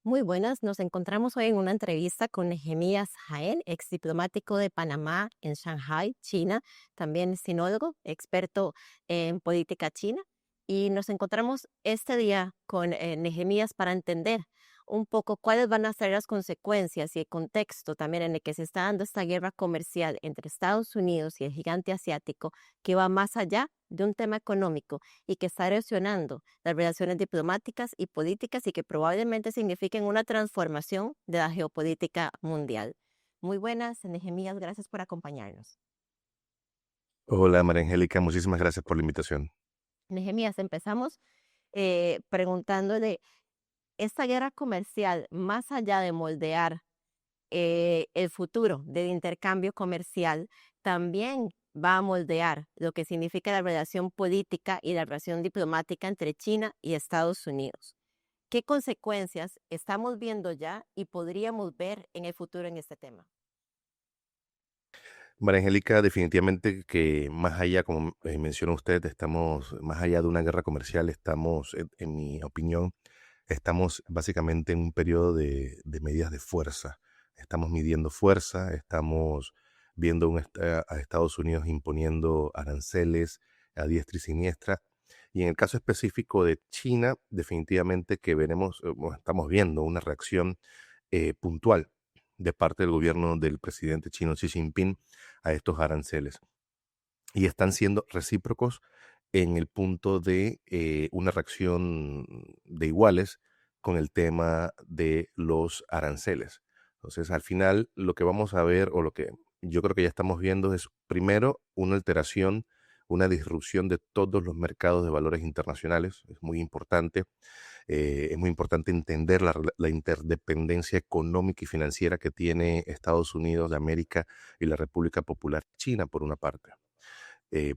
Muy buenas, nos encontramos hoy en una entrevista con Nehemías Jaén, ex diplomático de Panamá en Shanghai, China, también sinólogo, experto en política china. Y nos encontramos este día con Nehemías para entender un poco cuáles van a ser las consecuencias y el contexto también en el que se está dando esta guerra comercial entre Estados Unidos y el gigante asiático, que va más allá de un tema económico y que está erosionando las relaciones diplomáticas y políticas y que probablemente signifiquen una transformación de la geopolítica mundial. Muy buenas, Nehemías, gracias por acompañarnos. Hola María Angélica, muchísimas gracias por la invitación. Nehemías, empezamos preguntándole, esta guerra comercial, más allá de moldear el futuro del intercambio comercial, también va a moldear lo que significa la relación política y la relación diplomática entre China y Estados Unidos. ¿Qué consecuencias estamos viendo ya y podríamos ver en el futuro en este tema? María Angélica, definitivamente que más allá, como menciona usted, estamos más allá de una guerra comercial, estamos, en mi opinión, estamos básicamente en un periodo de medidas de fuerza. Estamos midiendo fuerza, estamos viendo a Estados Unidos imponiendo aranceles a diestra y siniestra. Y en el caso específico de China, definitivamente que veremos, bueno, estamos viendo una reacción puntual de parte del gobierno del presidente chino Xi Jinping a estos aranceles. Y están siendo recíprocos en el punto de una reacción de iguales con el tema de los aranceles. Entonces, al final, lo que vamos a ver, o lo que yo creo que ya estamos viendo, es primero una alteración, una disrupción de todos los mercados de valores internacionales. Es muy importante. Es muy importante entender la interdependencia económica y financiera que tiene Estados Unidos de América y la República Popular China, por una parte.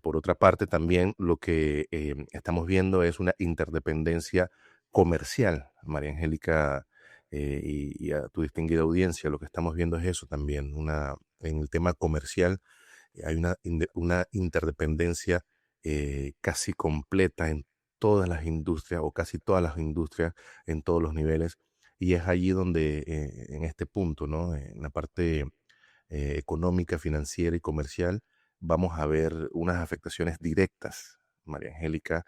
Por otra parte, también lo que estamos viendo es una interdependencia comercial, María Angélica, y a tu distinguida audiencia, lo que estamos viendo es eso también, en el tema comercial hay una interdependencia casi completa en todas las industrias o casi todas las industrias en todos los niveles. Y es allí donde, en este punto, ¿no? En la parte económica, financiera y comercial, vamos a ver unas afectaciones directas, María Angélica,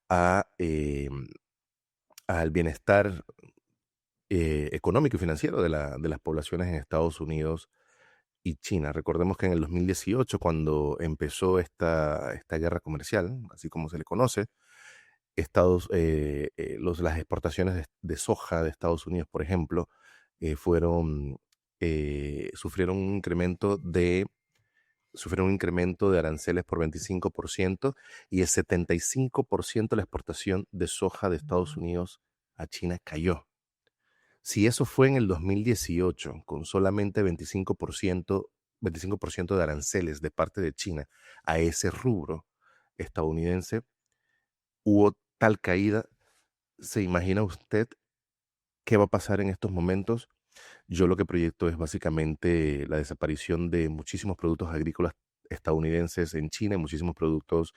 a, al bienestar económico y financiero de las poblaciones en Estados Unidos y China. Recordemos que en el 2018, cuando empezó esta guerra comercial, así como se le conoce, las exportaciones de soja de Estados Unidos, por ejemplo, sufrieron un incremento de aranceles por 25% y el 75% de la exportación de soja de Estados Ujú. Unidos a China cayó. Si eso fue en el 2018, con solamente 25% de aranceles de parte de China a ese rubro estadounidense, hubo tal caída, ¿se imagina usted qué va a pasar en estos momentos? Yo lo que proyecto es básicamente la desaparición de muchísimos productos agrícolas estadounidenses en China y muchísimos productos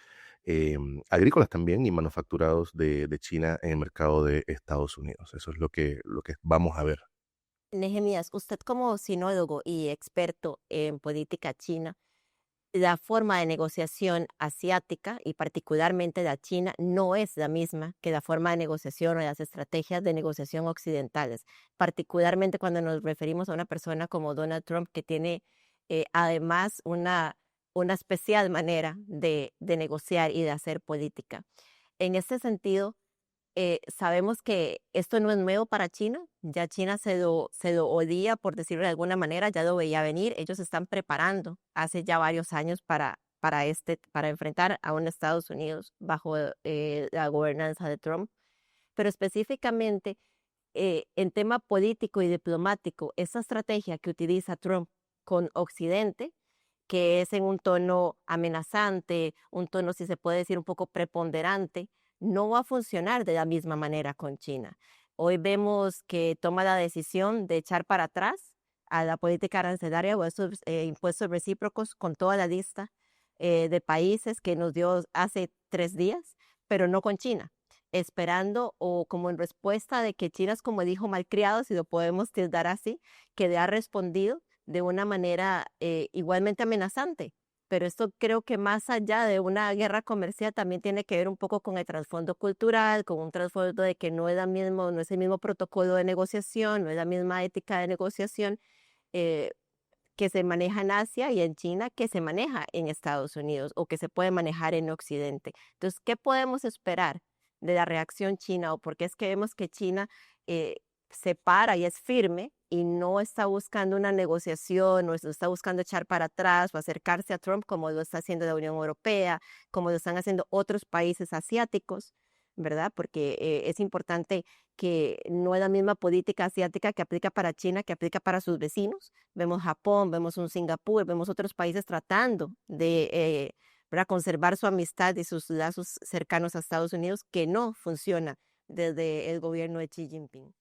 agrícolas también y manufacturados de China en el mercado de Estados Unidos. Eso es lo que vamos a ver. Nehemías, usted como sinólogo y experto en política china, la forma de negociación asiática y particularmente la China no es la misma que la forma de negociación o las estrategias de negociación occidentales, particularmente cuando nos referimos a una persona como Donald Trump que tiene además una especial manera de negociar y de hacer política. En este sentido, sabemos que esto no es nuevo para China, ya China se lo olía, por decirlo de alguna manera, ya lo veía venir, ellos se están preparando hace ya varios años para enfrentar a un Estados Unidos bajo la gobernanza de Trump, pero específicamente en tema político y diplomático, esa estrategia que utiliza Trump con Occidente, que es en un tono amenazante, un tono, si se puede decir, un poco preponderante, no va a funcionar de la misma manera con China. Hoy vemos que toma la decisión de echar para atrás a la política arancelaria o a esos impuestos recíprocos con toda la lista de países que nos dio hace 3 días, pero no con China. esperando o como en respuesta de que China es como el hijo malcriado, si lo podemos tildar así, que ha respondido de una manera igualmente amenazante. Pero esto creo que más allá de una guerra comercial también tiene que ver un poco con el trasfondo cultural, con un trasfondo de que no es, no es el mismo protocolo de negociación, no es la misma ética de negociación eh, que se maneja en Asia y en China que se maneja en Estados Unidos o que se puede manejar en Occidente. Entonces, ¿qué podemos esperar de la reacción china? O porque es que vemos que China eh, se para y es firme y no está buscando una negociación, no está buscando echar para atrás o acercarse a Trump como lo está haciendo la Unión Europea, como lo están haciendo otros países asiáticos, ¿verdad? Porque es importante que no es la misma política asiática que aplica para China, que aplica para sus vecinos. Vemos Japón, vemos un Singapur, vemos otros países tratando de ¿verdad? Conservar su amistad y sus lazos cercanos a Estados Unidos, que no funciona desde el gobierno de Xi Jinping.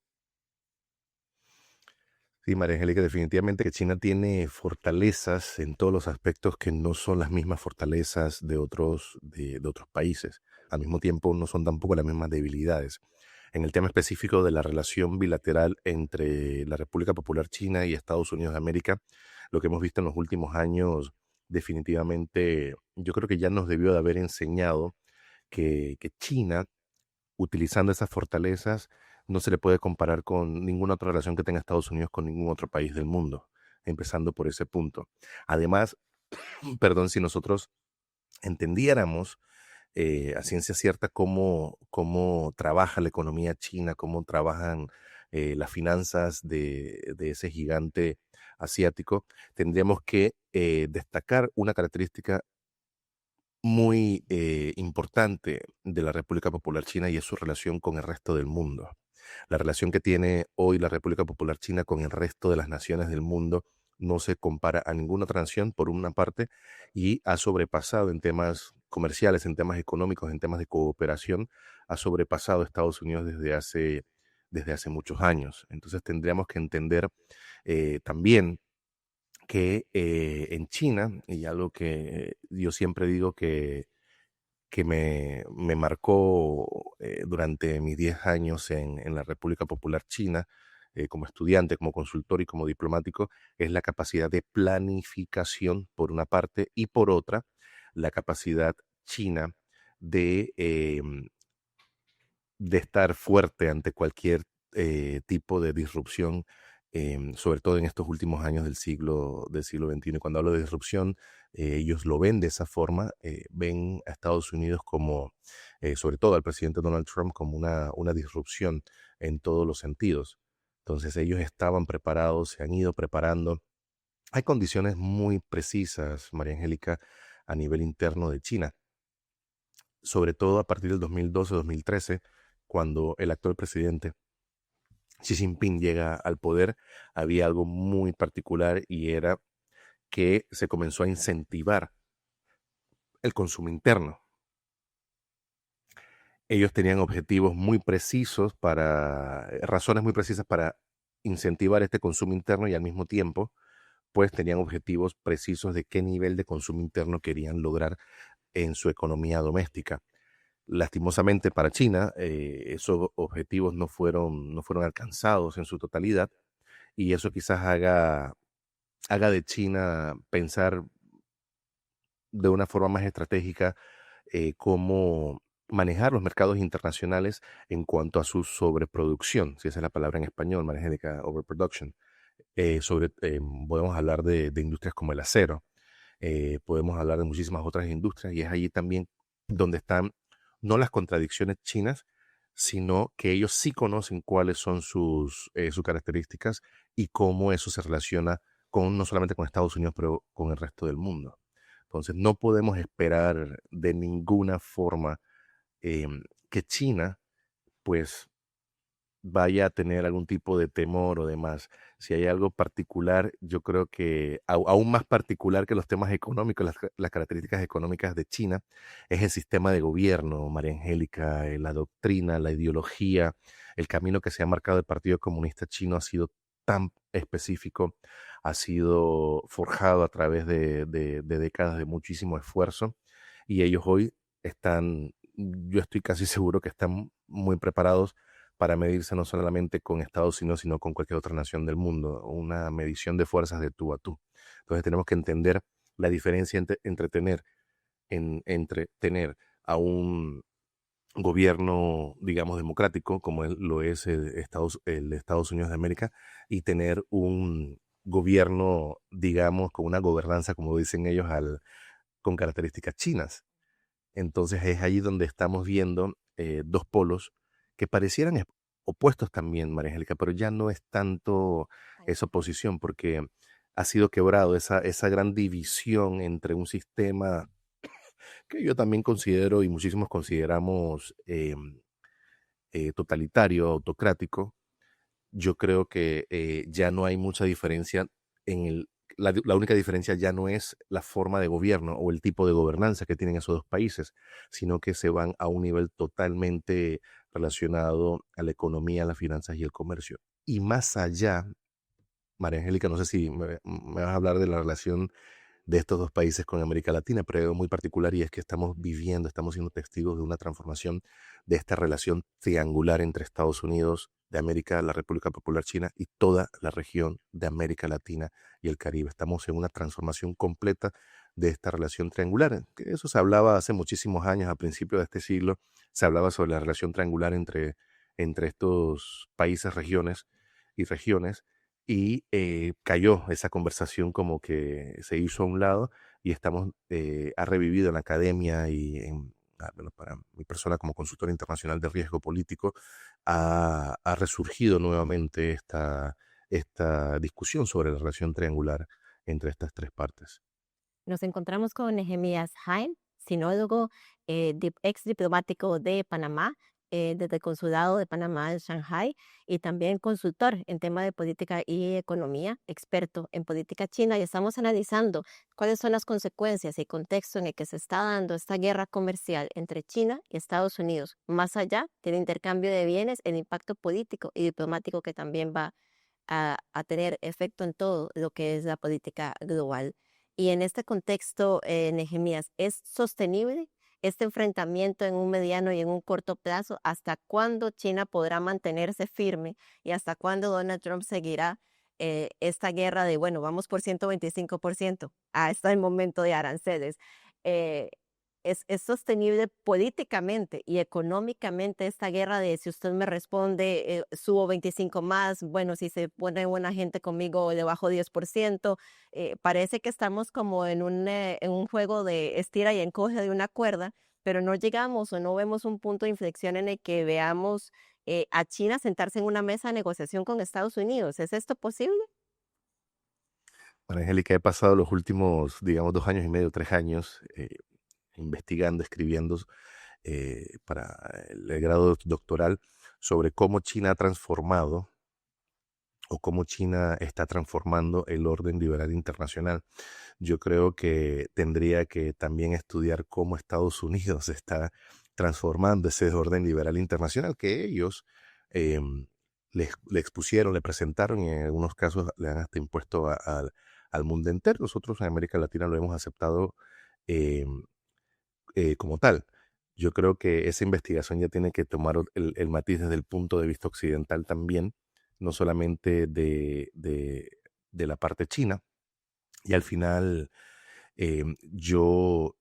Sí, María Angélica, definitivamente que China tiene fortalezas en todos los aspectos que no son las mismas fortalezas de otros países. Al mismo tiempo, no son tampoco las mismas debilidades. En el tema específico de la relación bilateral entre la República Popular China y Estados Unidos de América, lo que hemos visto en los últimos años, definitivamente, yo creo que ya nos debió de haber enseñado que China, utilizando esas fortalezas, no se le puede comparar con ninguna otra relación que tenga Estados Unidos con ningún otro país del mundo, empezando por ese punto. Además, perdón, si nosotros entendiéramos a ciencia cierta cómo trabaja la economía china, cómo trabajan las finanzas de ese gigante asiático, tendríamos que destacar una característica muy importante de la República Popular China y es su relación con el resto del mundo. La relación que tiene hoy la República Popular China con el resto de las naciones del mundo no se compara a ninguna otra nación, por una parte, y ha sobrepasado en temas comerciales, en temas económicos, en temas de cooperación, ha sobrepasado a Estados Unidos desde hace muchos años. Entonces tendríamos que entender también que en China, y algo que yo siempre digo que me marcó durante mis 10 años en la República Popular China, como estudiante, como consultor y como diplomático, es la capacidad de planificación, por una parte, y por otra, la capacidad china de, de estar fuerte ante cualquier tipo de disrupción, sobre todo en estos últimos años del siglo XXI. Y cuando hablo de disrupción, ellos lo ven de esa forma, ven a Estados Unidos como, sobre todo al presidente Donald Trump, como una disrupción en todos los sentidos. Entonces ellos estaban preparados, se han ido preparando. Hay condiciones muy precisas, María Angélica, a nivel interno de China, sobre todo a partir del 2012-2013, cuando el actual presidente Xi Jinping llega al poder, había algo muy particular y era que se comenzó a incentivar el consumo interno. Ellos tenían objetivos muy precisos razones muy precisas para incentivar este consumo interno y al mismo tiempo, pues tenían objetivos precisos de qué nivel de consumo interno querían lograr en su economía doméstica. Lastimosamente para China, esos objetivos no fueron alcanzados en su totalidad y eso quizás haga de China pensar de una forma más estratégica cómo manejar los mercados internacionales en cuanto a su sobreproducción, si esa es la palabra en español, manejo de overproduction. Podemos hablar de industrias como el acero, podemos hablar de muchísimas otras industrias y es allí también donde están no las contradicciones chinas, sino que ellos sí conocen cuáles son sus características y cómo eso se relaciona no solamente con Estados Unidos, pero con el resto del mundo. Entonces, no podemos esperar de ninguna forma que China, pues, vaya a tener algún tipo de temor o demás. Si hay algo particular, yo creo que aún más particular que los temas económicos, las características económicas de China, es el sistema de gobierno, María Angélica, la doctrina, la ideología, el camino que se ha marcado el Partido Comunista Chino ha sido tan específico, ha sido forjado a través de décadas de muchísimo esfuerzo y ellos hoy yo estoy casi seguro que están muy preparados para medirse no solamente con Estados Unidos, sino con cualquier otra nación del mundo, una medición de fuerzas de tú a tú. Entonces tenemos que entender la diferencia entre tener a un gobierno, digamos, democrático, como lo es el de Estados Unidos de América, y tener un gobierno, digamos, con una gobernanza, como dicen ellos, con características chinas. Entonces es ahí donde estamos viendo dos polos que parecieran opuestos también, María Angélica, pero ya no es tanto Tan esa claro. oposición, porque ha sido quebrado esa gran división entre un sistema que yo también considero y muchísimos consideramos totalitario, autocrático. Yo creo que ya no hay mucha diferencia en la única diferencia ya no es la forma de gobierno o el tipo de gobernanza que tienen esos dos países, sino que se van a un nivel totalmente relacionado a la economía, las finanzas y el comercio. Y más allá, María Angélica, no sé si me vas a hablar de la relación de estos dos países con América Latina, pero algo muy particular y es que estamos siendo testigos de una transformación de esta relación triangular entre Estados Unidos de América, la República Popular China y toda la región de América Latina y el Caribe. Estamos en una transformación completa de esta relación triangular. Que eso se hablaba hace muchísimos años, a principios de este siglo, se hablaba sobre la relación triangular entre estos países, regiones, y cayó esa conversación como que se hizo a un lado y ha revivido en la academia bueno, para mi persona como consultor internacional de riesgo político, ha resurgido nuevamente esta discusión sobre la relación triangular entre estas tres partes. Nos encontramos con Nehemías Jain, sinólogo, ex diplomático de Panamá, desde el Consulado de Panamá en Shanghai, y también consultor en tema de política y economía, experto en política china, y estamos analizando cuáles son las consecuencias y contexto en el que se está dando esta guerra comercial entre China y Estados Unidos, más allá del intercambio de bienes, el impacto político y diplomático que también va a tener efecto en todo lo que es la política global. Y en este contexto, Nehemías, ¿es sostenible este enfrentamiento en un mediano y en un corto plazo? ¿Hasta cuándo China podrá mantenerse firme y hasta cuándo Donald Trump seguirá esta guerra de, bueno, vamos por 125% hasta el momento de aranceles? Eh, es sostenible políticamente y económicamente esta guerra de si usted me responde, subo 25 más, bueno, si se pone buena gente conmigo le bajo 10%. Parece que estamos como en un juego de estira y encoge de una cuerda, pero no llegamos o no vemos un punto de inflexión en el que veamos a China sentarse en una mesa de negociación con Estados Unidos. ¿Es esto posible? María Angélica, he pasado los últimos, digamos, 2 años y medio, 3 años investigando, escribiendo para el grado doctoral sobre cómo China ha transformado o cómo China está transformando el orden liberal internacional. Yo creo que tendría que también estudiar cómo Estados Unidos está transformando ese orden liberal internacional que ellos le expusieron, le presentaron y en algunos casos le han hasta impuesto al mundo entero. Nosotros en América Latina lo hemos aceptado em, como tal. Yo creo que esa investigación ya tiene que tomar el matiz desde el punto de vista occidental también, no solamente de la parte china. Y al final, yo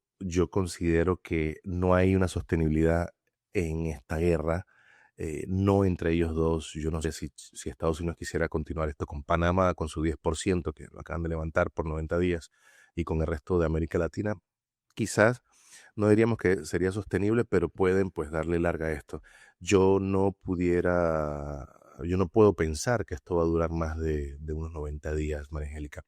considero que no hay una sostenibilidad en esta guerra, no entre ellos dos. Yo no sé si Estados Unidos quisiera continuar esto con Panamá, con su 10%, que lo acaban de levantar por 90 días, y con el resto de América Latina. Quizás no diríamos que sería sostenible, pero pueden pues darle larga a esto. Yo no pudiera, yo no puedo pensar que esto va a durar más de unos 90 días, María Angélica.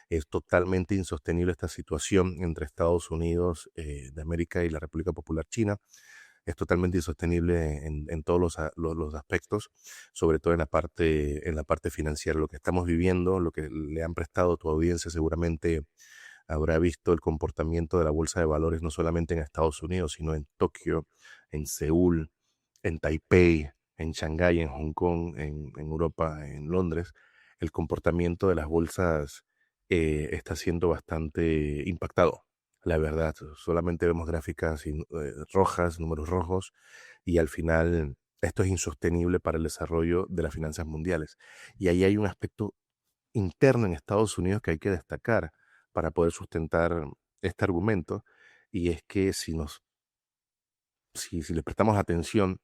Es totalmente insostenible esta situación entre Estados Unidos de América y la República Popular China. Es totalmente insostenible en todos los aspectos, sobre todo en la parte financiera. Lo que estamos viviendo, lo que le han prestado a tu audiencia seguramente habrá visto el comportamiento de la bolsa de valores no solamente en Estados Unidos, sino en Tokio, en Seúl, en Taipei, en Shanghái, en Hong Kong, en Europa, en Londres. El comportamiento de las bolsas está siendo bastante impactado. La verdad, solamente vemos gráficas rojas, números rojos, y al final esto es insostenible para el desarrollo de las finanzas mundiales. Y ahí hay un aspecto interno en Estados Unidos que hay que destacar para poder sustentar este argumento, y es que si le prestamos atención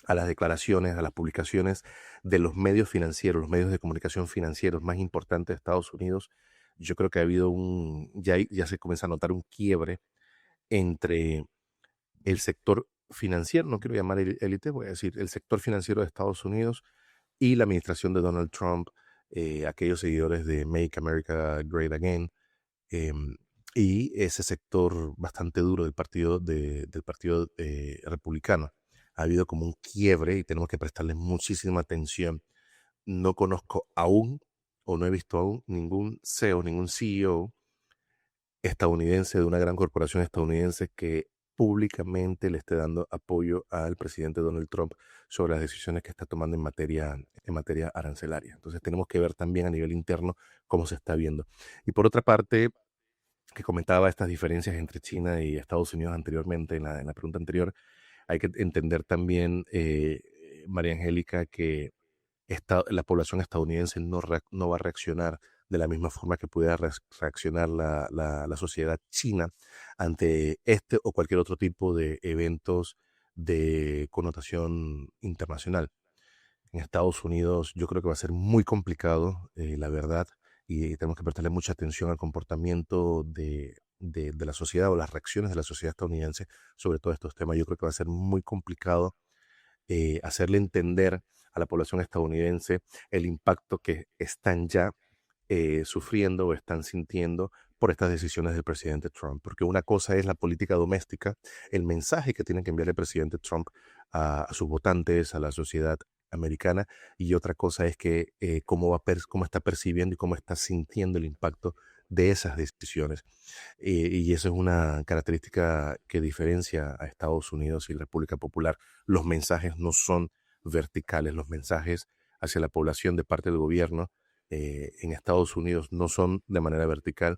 a las declaraciones, a las publicaciones de los medios financieros, los medios de comunicación financieros más importantes de Estados Unidos, yo creo que ha habido ya se comienza a notar un quiebre entre el sector financiero, no quiero llamar élite, voy a decir el sector financiero de Estados Unidos y la administración de Donald Trump, aquellos seguidores de Make America Great Again, em, y ese sector bastante duro del partido republicano. Ha habido como un quiebre y tenemos que prestarle muchísima atención. No conozco aún, o no he visto aún, ningún CEO, ningún CEO estadounidense de una gran corporación estadounidense que públicamente le esté dando apoyo al presidente Donald Trump sobre las decisiones que está tomando en materia arancelaria. Entonces tenemos que ver también a nivel interno cómo se está viendo. Y por otra parte, que comentaba estas diferencias entre China y Estados Unidos anteriormente, en la pregunta anterior, hay que entender también, María Angélica, que la población estadounidense no va a reaccionar de la misma forma que pudiera reaccionar la sociedad china ante este o cualquier otro tipo de eventos de connotación internacional. En Estados Unidos yo creo que va a ser muy complicado, la verdad, y tenemos que prestarle mucha atención al comportamiento de la sociedad o las reacciones de la sociedad estadounidense sobre todos estos temas. Yo creo que va a ser muy complicado hacerle entender a la población estadounidense el impacto que están ya sufriendo o están sintiendo por estas decisiones del presidente Trump. Porque una cosa es la política doméstica, el mensaje que tiene que enviar el presidente Trump a sus votantes, a la sociedad americana, y otra cosa es que cómo está percibiendo y cómo está sintiendo el impacto de esas decisiones. Y eso es una característica que diferencia a Estados Unidos y la República Popular. Los mensajes no son verticales, los mensajes hacia la población de parte del gobierno en Estados Unidos no son de manera vertical.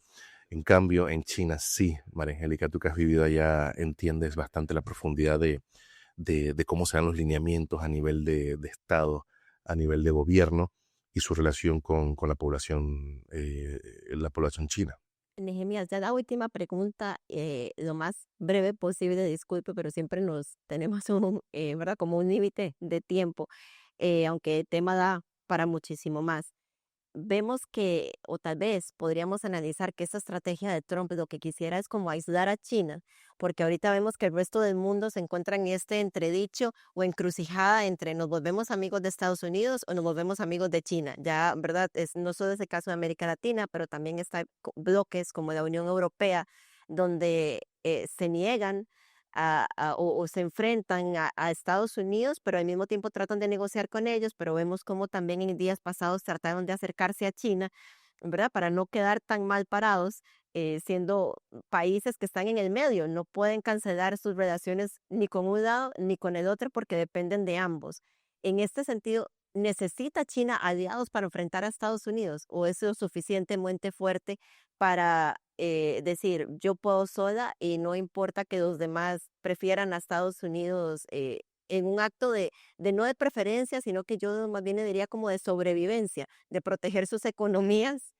En cambio, en China sí, María Angélica, tú que has vivido allá entiendes bastante la profundidad de cómo se dan los lineamientos a nivel de Estado, a nivel de gobierno y su relación con la población china. Nehemías, ya la última pregunta, lo más breve posible, disculpe, pero siempre nos tenemos un, ¿verdad? Como un límite de tiempo, aunque el tema da para muchísimo más. Vemos que, o tal vez podríamos analizar que esta estrategia de Trump lo que quisiera es como aislar a China, porque ahorita vemos que el resto del mundo se encuentra en este entredicho o encrucijada entre nos volvemos amigos de Estados Unidos o nos volvemos amigos de China. Ya, ¿verdad? No solo es el caso de América Latina, pero también está bloques como la Unión Europea, donde se niegan o se enfrentan a Estados Unidos, pero al mismo tiempo tratan de negociar con ellos, pero vemos como también en días pasados trataron de acercarse a China, ¿verdad? Para no quedar tan mal parados, siendo países que están en el medio, no pueden cancelar sus relaciones ni con un lado ni con el otro porque dependen de ambos. En este sentido, ¿necesita China aliados para enfrentar a Estados Unidos o es lo suficientemente fuerte para decir, yo puedo sola y no importa que los demás prefieran a Estados Unidos en un acto de no de preferencia, sino que yo más bien le diría como de sobrevivencia, de proteger sus economías?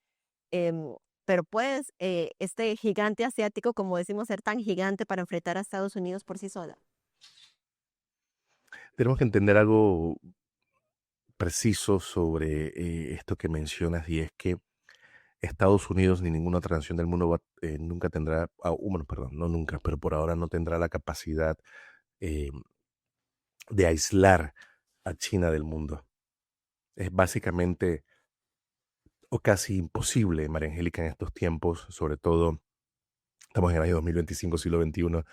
em, pero pues este gigante asiático, como decimos, ser tan gigante para enfrentar a Estados Unidos por sí sola. Tenemos que entender algo preciso sobre esto que mencionas, y es que Estados Unidos ni ninguna otra nación del mundo nunca tendrá, bueno, perdón, no nunca, pero por ahora no tendrá la capacidad eh, de aislar a China del mundo. Es básicamente o casi imposible, María Angélica, en estos tiempos, sobre todo estamos en el año 2025, siglo XXI,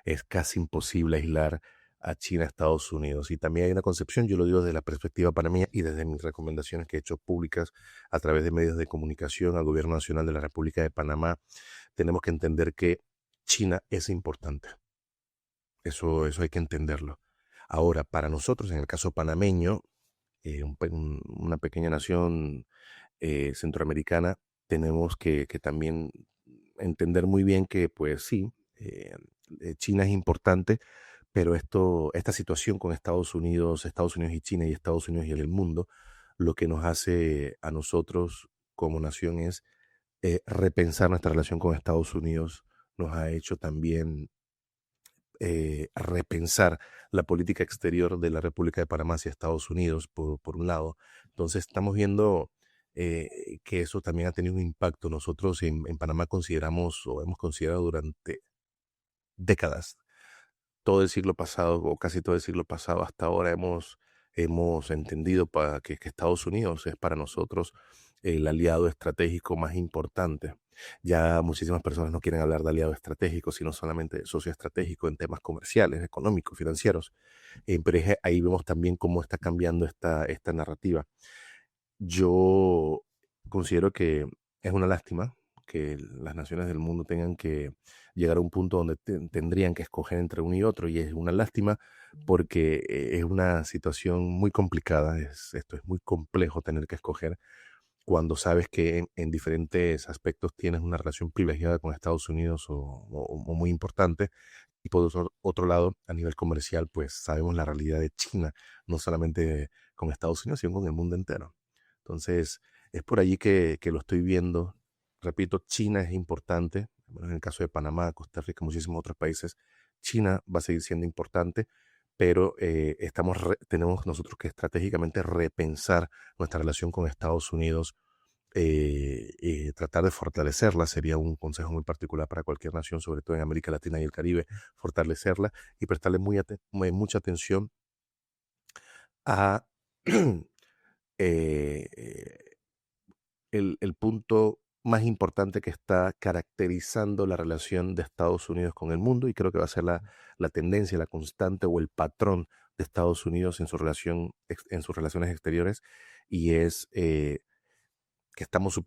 es casi imposible aislar a China, a Estados Unidos. Y también hay una concepción, yo lo digo desde la perspectiva panameña y desde mis recomendaciones que he hecho públicas a través de medios de comunicación al Gobierno Nacional de la República de Panamá. Tenemos que entender que China es importante. Eso hay que entenderlo. Ahora, para nosotros, en el caso panameño, una pequeña nación centroamericana, tenemos que también entender muy bien que, pues sí, China es importante, pero esta situación con Estados Unidos y China y Estados Unidos y el mundo, lo que nos hace a nosotros como nación es repensar nuestra relación con Estados Unidos, nos ha hecho también repensar la política exterior de la República de Panamá hacia Estados Unidos, por un lado. Entonces estamos viendo que eso también ha tenido un impacto. Nosotros en Panamá consideramos o hemos considerado durante décadas, todo el siglo pasado o casi todo el siglo pasado hasta ahora hemos entendido que Estados Unidos es para nosotros el aliado estratégico más importante. Ya muchísimas personas no quieren hablar de aliado estratégico, sino solamente de socio estratégico en temas comerciales, económicos, financieros. Pero ahí vemos también cómo está cambiando esta narrativa. Yo considero que es una lástima que las naciones del mundo tengan que llegar a un punto donde tendrían que escoger entre uno y otro, y es una lástima porque es una situación muy complicada, esto es muy complejo tener que escoger cuando sabes que en diferentes aspectos tienes una relación privilegiada con Estados Unidos o muy importante, y por otro lado, a nivel comercial, pues sabemos la realidad de China, no solamente con Estados Unidos, sino con el mundo entero. Entonces, es por allí que lo estoy viendo. Repito, China es importante, bueno, en el caso de Panamá, Costa Rica, muchísimos otros países, China va a seguir siendo importante, pero tenemos nosotros que estratégicamente repensar nuestra relación con Estados Unidos, tratar de fortalecerla sería un consejo muy particular para cualquier nación, sobre todo en América Latina y el Caribe, fortalecerla y prestarle mucha atención a eh, el punto más importante que está caracterizando la relación de Estados Unidos con el mundo, y creo que va a ser la tendencia, la constante o el patrón de Estados Unidos en en sus relaciones exteriores, y es que Estados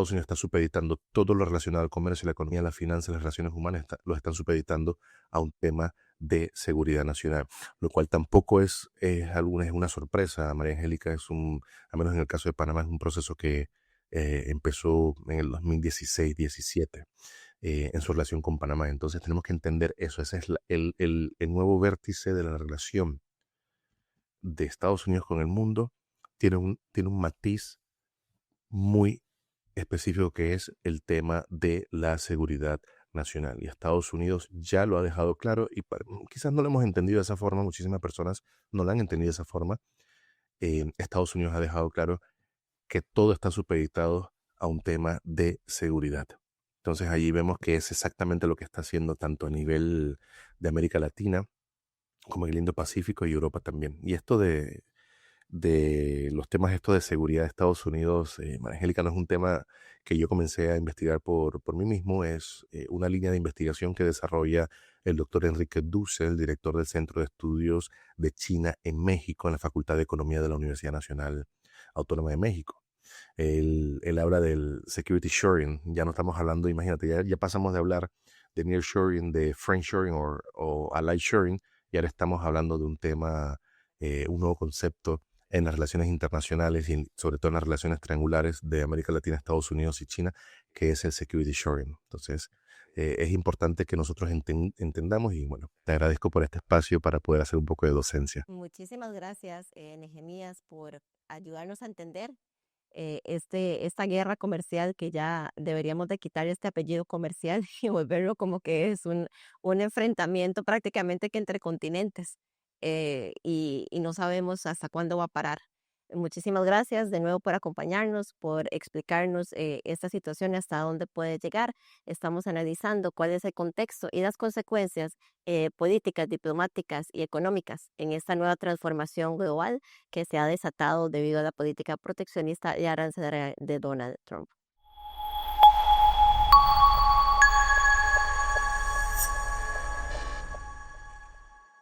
Unidos está supeditando todo lo relacionado al comercio, la economía, las finanzas, las relaciones humanas, los están supeditando a un tema de seguridad nacional, lo cual tampoco es una sorpresa, María Angélica. A menos en el caso de Panamá, es un proceso que empezó en el 2016-17 en su relación con Panamá. Entonces tenemos que entender eso, ese es el nuevo vértice de la relación de Estados Unidos con el mundo, tiene un matiz muy específico, que es el tema de la seguridad nacional. Y Estados Unidos ya lo ha dejado claro, y quizás no lo hemos entendido de esa forma, muchísimas personas no lo han entendido de esa forma. Estados Unidos ha dejado claro que todo está supeditado a un tema de seguridad. Entonces allí vemos que es exactamente lo que está haciendo tanto a nivel de América Latina como en el Indo-Pacífico y Europa también. Y esto de los temas estos de seguridad de Estados Unidos, María Angélica, no es un tema que yo comencé a investigar por mí mismo, es una línea de investigación que desarrolla el doctor Enrique Dussel, director del Centro de Estudios de China en México, en la Facultad de Economía de la Universidad Nacional Autónoma de México. Él habla del security shoring, ya no estamos hablando, imagínate, ya pasamos de hablar de nearshoring, de friendshoring o ally shoring, y ahora estamos hablando de un tema, un nuevo concepto en las relaciones internacionales y sobre todo en las relaciones triangulares de América Latina, Estados Unidos y China, que es el security shoring. Entonces, es importante que nosotros entendamos, y bueno, te agradezco por este espacio para poder hacer un poco de docencia. Muchísimas gracias, Nehemías, por ayudarnos a entender esta guerra comercial, que ya deberíamos de quitar este apellido comercial y volverlo como que es un enfrentamiento prácticamente que entre continentes, y no sabemos hasta cuándo va a parar. Muchísimas gracias de nuevo por acompañarnos, por explicarnos esta situación y hasta dónde puede llegar. Estamos analizando cuál es el contexto y las consecuencias políticas, diplomáticas y económicas en esta nueva transformación global que se ha desatado debido a la política proteccionista y arancelaria de Donald Trump.